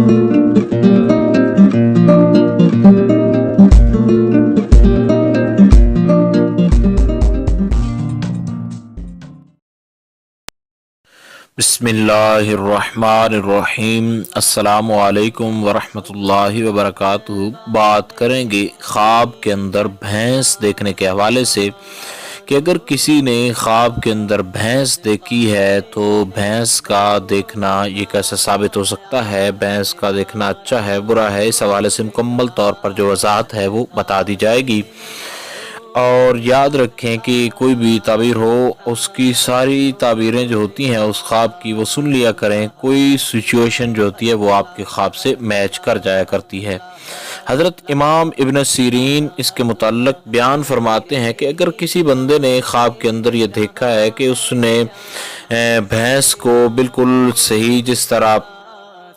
بسم اللہ الرحمن الرحیم۔ السلام علیکم ورحمۃ اللہ وبرکاتہ۔ بات کریں گے خواب کے اندر بھینس دیکھنے کے حوالے سے کہ اگر کسی نے خواب کے اندر بھینس دیکھی ہے تو بھینس کا دیکھنا یہ کیسے ثابت ہو سکتا ہے، بھینس کا دیکھنا اچھا ہے برا ہے، اس حوالے سے مکمل طور پر جو وضاحت ہے وہ بتا دی جائے گی۔ اور یاد رکھیں کہ کوئی بھی تعبیر ہو اس کی ساری تعبیریں جو ہوتی ہیں اس خواب کی وہ سن لیا کریں، کوئی سچویشن جو ہوتی ہے وہ آپ کے خواب سے میچ کر جایا کرتی ہے۔ حضرت امام ابن سیرین اس کے متعلق بیان فرماتے ہیں کہ اگر کسی بندے نے خواب کے اندر یہ دیکھا ہے کہ اس نے بھینس کو بالکل صحیح جس طرح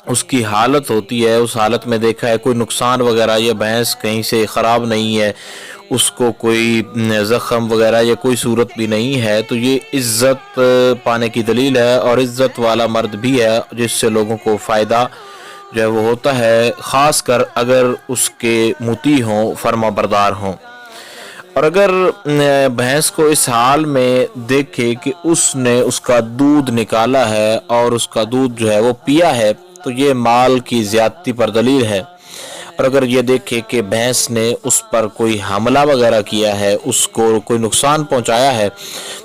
اس کی حالت ہوتی ہے اس حالت میں دیکھا ہے، کوئی نقصان وغیرہ یا بھینس کہیں سے خراب نہیں ہے، اس کو کوئی زخم وغیرہ یا کوئی صورت بھی نہیں ہے، تو یہ عزت پانے کی دلیل ہے اور عزت والا مرد بھی ہے جس سے لوگوں کو فائدہ جو ہے وہ ہوتا ہے، خاص کر اگر اس کے مطیع ہوں، فرما بردار ہوں۔ اور اگر بھینس کو اس حال میں دیکھے کہ اس نے اس کا دودھ نکالا ہے اور اس کا دودھ جو ہے وہ پیا ہے تو یہ مال کی زیادتی پر دلیل ہے۔ اور اگر یہ دیکھے کہ بھینس نے اس پر کوئی حملہ وغیرہ کیا ہے، اس کو کوئی نقصان پہنچایا ہے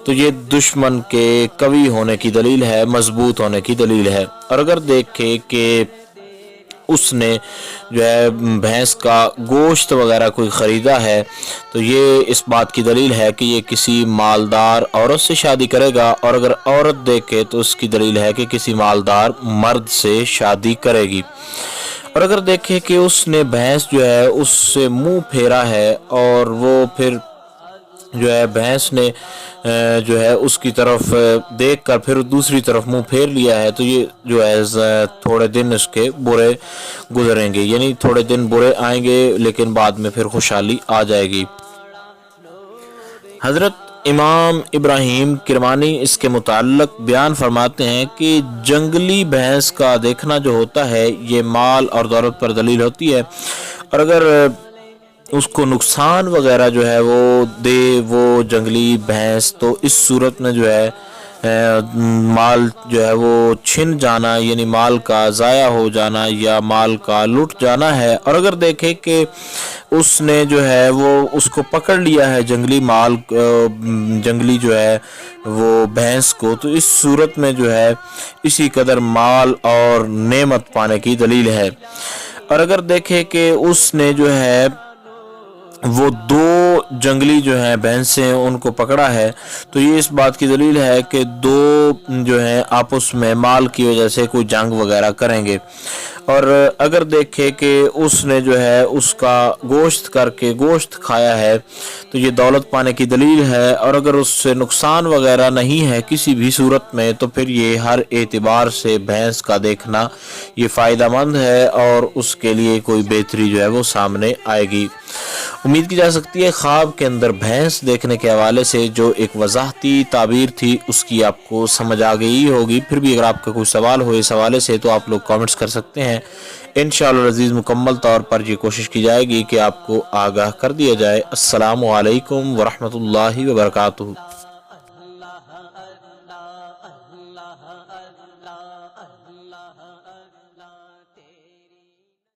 تو یہ دشمن کے قوی ہونے کی دلیل ہے، مضبوط ہونے کی دلیل ہے۔ اور اگر دیکھے کہ اس نے جو ہے بھینس کا گوشت وغیرہ کوئی خریدا ہے تو یہ اس بات کی دلیل ہے کہ یہ کسی مالدار عورت سے شادی کرے گا، اور اگر عورت دیکھے تو اس کی دلیل ہے کہ کسی مالدار مرد سے شادی کرے گی۔ اور اگر دیکھے کہ اس نے بھینس جو ہے اس سے منہ پھیرا ہے اور وہ پھر جو ہے بھینس نے جو ہے اس کی طرف دیکھ کر پھر دوسری طرف منہ پھیر لیا ہے تو یہ جو ہے تھوڑے دن اس کے برے گزریں گے، یعنی تھوڑے دن برے آئیں گے لیکن بعد میں پھر خوشحالی آ جائے گی۔ حضرت امام ابراہیم کرمانی اس کے متعلق بیان فرماتے ہیں کہ جنگلی بھینس کا دیکھنا جو ہوتا ہے یہ مال اور دولت پر دلیل ہوتی ہے، اور اگر اس کو نقصان وغیرہ جو ہے وہ دے وہ جنگلی بھینس تو اس صورت میں جو ہے مال جو ہے وہ چھن جانا، یعنی مال کا ضائع ہو جانا یا مال کا لٹ جانا ہے۔ اور اگر دیکھے کہ اس نے جو ہے وہ اس کو پکڑ لیا ہے جنگلی مال جنگلی جو ہے وہ بھینس کو تو اس صورت میں جو ہے اسی قدر مال اور نعمت پانے کی دلیل ہے۔ اور اگر دیکھے کہ اس نے جو ہے وہ دو جنگلی جو ہیں بھینسیں ان کو پکڑا ہے تو یہ اس بات کی دلیل ہے کہ دو جو ہیں آپس میں مال کی وجہ سے کوئی جنگ وغیرہ کریں گے۔ اور اگر دیکھے کہ اس نے جو ہے اس کا گوشت کر کے گوشت کھایا ہے تو یہ دولت پانے کی دلیل ہے، اور اگر اس سے نقصان وغیرہ نہیں ہے کسی بھی صورت میں تو پھر یہ ہر اعتبار سے بھینس کا دیکھنا یہ فائدہ مند ہے اور اس کے لیے کوئی بہتری جو ہے وہ سامنے آئے گی۔ امید کی جا سکتی ہے خواب کے اندر بھینس دیکھنے کے حوالے سے جو ایک وضاحتی تعبیر تھی اس کی آپ کو سمجھ آ گئی ہوگی۔ پھر بھی اگر آپ کا کوئی سوال ہو اس حوالے سے تو آپ لوگ کامنٹس کر سکتے ہیں، انشاءاللہ العزیز مکمل طور پر یہ کوشش کی جائے گی کہ آپ کو آگاہ کر دیا جائے۔ السلام علیکم ورحمۃ اللہ وبرکاتہ۔